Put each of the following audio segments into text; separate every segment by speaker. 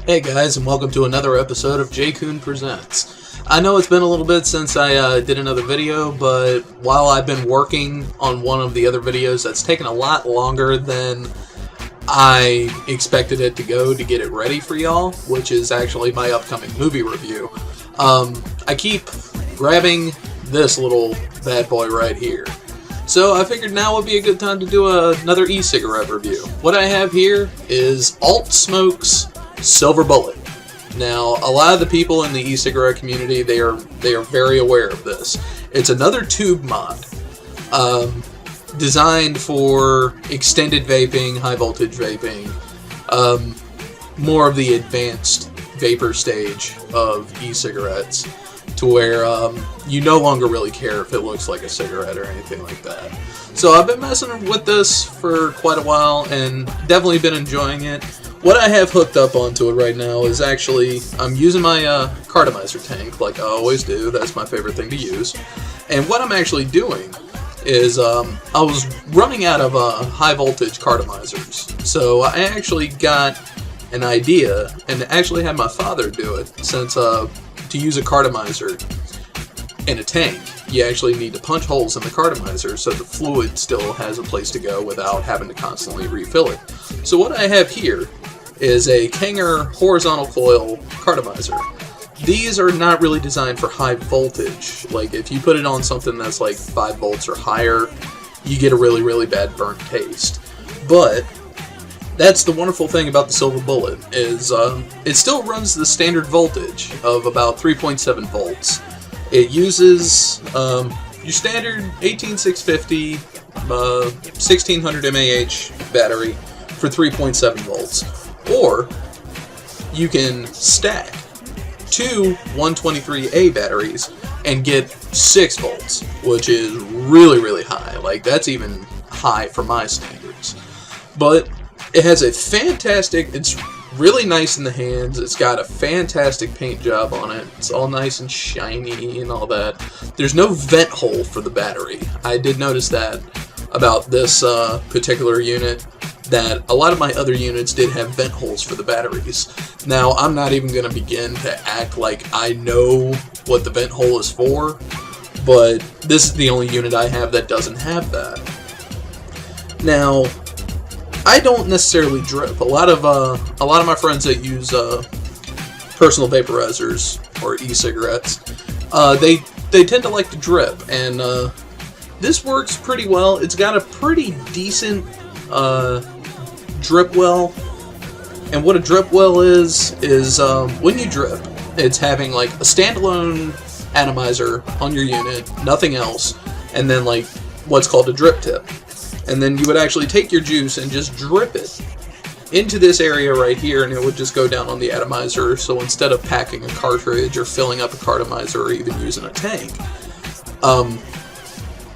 Speaker 1: Hey guys, and welcome to another episode of Jkun Presents. I know it's been a little bit since I did another video, but while I've been working on one of the other videos, that's taken a lot longer than I expected it to go to get it ready for y'all, which is actually my upcoming movie review. I keep grabbing this little bad boy right here. So I figured now would be a good time to do another e-cigarette review. What I have here is Alt Smoke's Silver Bullet. Now, a lot of the people in the e-cigarette community, they are very aware of this. It's another tube mod, designed for extended vaping, high voltage vaping, more of the advanced vapor stage of e-cigarettes, to where you no longer really care if it looks like a cigarette or anything like that. So I've been messing with this for quite a while and definitely been enjoying it. What I have hooked up onto it right now is actually, I'm using my cartomizer tank, like I always do. That's my favorite thing to use. And what I'm actually doing is, I was running out of high voltage cartomizers. So I actually got an idea, and actually had my father do it, since to use a cartomizer in a tank, you actually need to punch holes in the cartomizer so the fluid still has a place to go without having to constantly refill it. So what I have here is a Kanger horizontal coil cartomizer. These are not really designed for high voltage. Like, if you put it on something that's like 5 volts or higher, you get a really bad burnt taste. But that's the wonderful thing about the Silver Bullet, is it still runs the standard voltage of about 3.7 volts. It uses your standard 18650 1600 mAh battery for 3.7 volts. Or you can stack 2 123A batteries and get 6 volts, which is really high. Like, that's even high for my standards. But it has a fantastic, it's really nice in the hands. It's got a fantastic paint job on it. It's all nice and shiny and all that. There's no vent hole for the battery. I did notice that about this particular unit, that a lot of my other units did have vent holes for the batteries. Now, I'm not even going to begin to act like I know what the vent hole is for, but this is the only unit I have that doesn't have that. Now, I don't necessarily drip. A lot of my friends that use personal vaporizers or e-cigarettes, they tend to like to drip, and this works pretty well. It's got a pretty decent drip well, and what a drip well is when you drip, it's having like a standalone atomizer on your unit, nothing else, and then like what's called a drip tip. And then you would actually take your juice and just drip it into this area right here, and it would just go down on the atomizer. So instead of packing a cartridge or filling up a cartomizer or even using a tank,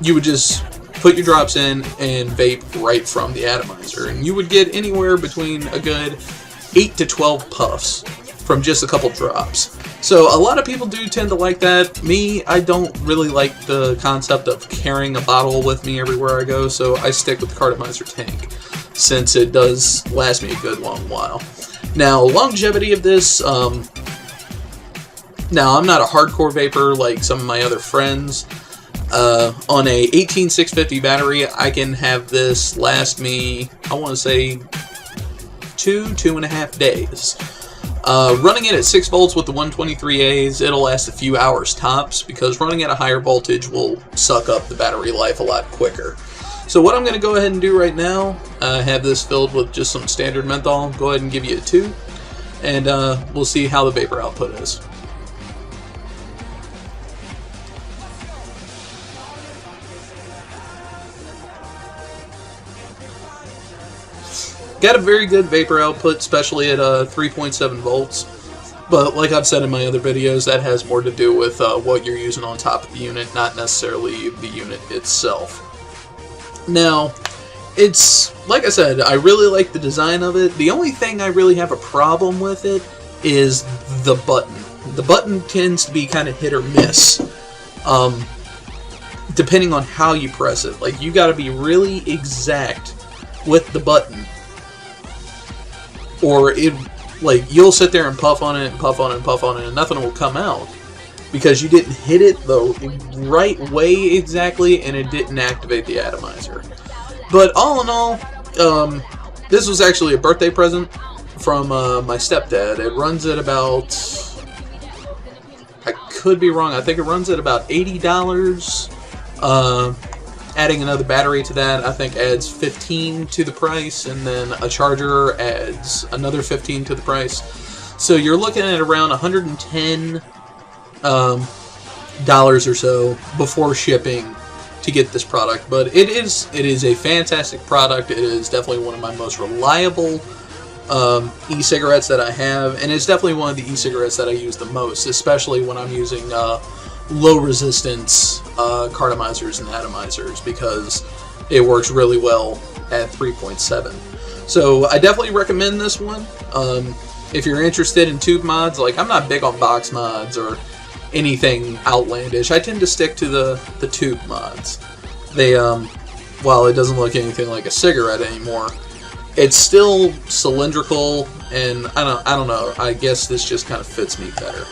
Speaker 1: you would just put your drops in and vape right from the atomizer. And you would get anywhere between a good 8 to 12 puffs from just a couple drops. So a lot of people do tend to like that. Me, I don't really like the concept of carrying a bottle with me everywhere I go, so I stick with the cartomizer tank, since it does last me a good long while. Now, longevity of this, now I'm not a hardcore vapor like some of my other friends. On a 18650 battery, I can have this last me, I want to say, 2.5 days. Running it at 6 volts with the 123As, it'll last a few hours tops, because running at a higher voltage will suck up the battery life a lot quicker. So what I'm going to go ahead and do right now, I have this filled with just some standard menthol. Go ahead and give you a 2, and we'll see how the vapor output is. Got a very good vapor output, especially at 3.7 volts. But like I've said in my other videos, that has more to do with what you're using on top of the unit, not necessarily the unit itself. Now, it's, like I said, I really like the design of it. The only thing I really have a problem with it is the button. The button tends to be kind of hit or miss, depending on how you press it. Like, you gotta be really exact with the button, or it like, you'll sit there and puff on it and puff on it and puff on it, and nothing will come out because you didn't hit it the right way exactly, and it didn't activate the atomizer. But all in all, this was actually a birthday present from my stepdad. It runs at about, I could be wrong, I think it runs at about $80. Adding another battery to that, I think, adds $15 to the price, and then a charger adds another $15 to the price. So you're looking at around $110 dollars or so before shipping to get this product. But it is a fantastic product. It is definitely one of my most reliable e-cigarettes that I have, and it's definitely one of the e-cigarettes that I use the most, especially when I'm using low resistance cartomizers and atomizers, because it works really well at 3.7. So I definitely recommend this one. If you're interested in tube mods, like, I'm not big on box mods or anything outlandish. I tend to stick to the tube mods. They while it doesn't look anything like a cigarette anymore, it's still cylindrical, and I don't know, I guess this just kind of fits me better.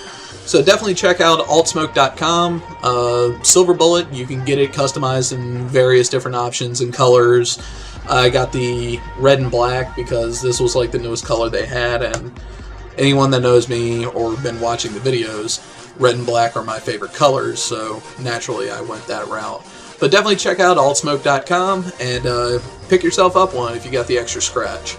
Speaker 1: So definitely check out altsmoke.com. Silver Bullet, you can get it customized in various different options and colors. I got the red and black because this was like the newest color they had, and anyone that knows me or been watching the videos, red and black are my favorite colors, so naturally I went that route. But definitely check out altsmoke.com and pick yourself up one if you got the extra scratch.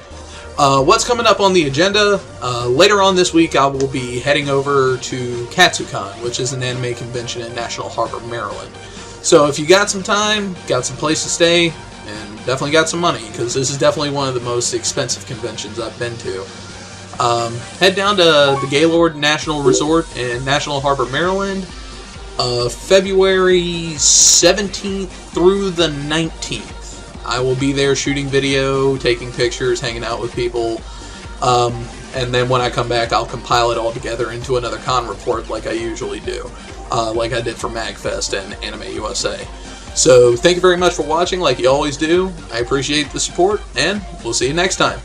Speaker 1: What's coming up on the agenda? Later on this week, I will be heading over to Jkun, which is an anime convention in National Harbor, Maryland. So if you got some time, got some place to stay, and definitely got some money, because this is definitely one of the most expensive conventions I've been to, head down to the Gaylord National Resort in National Harbor, Maryland, February 17th through the 19th. I will be there shooting video, taking pictures, hanging out with people, and then when I come back, I'll compile it all together into another con report like I usually do, like I did for MagFest and Anime USA. So thank you very much for watching, like you always do. I appreciate the support, and we'll see you next time.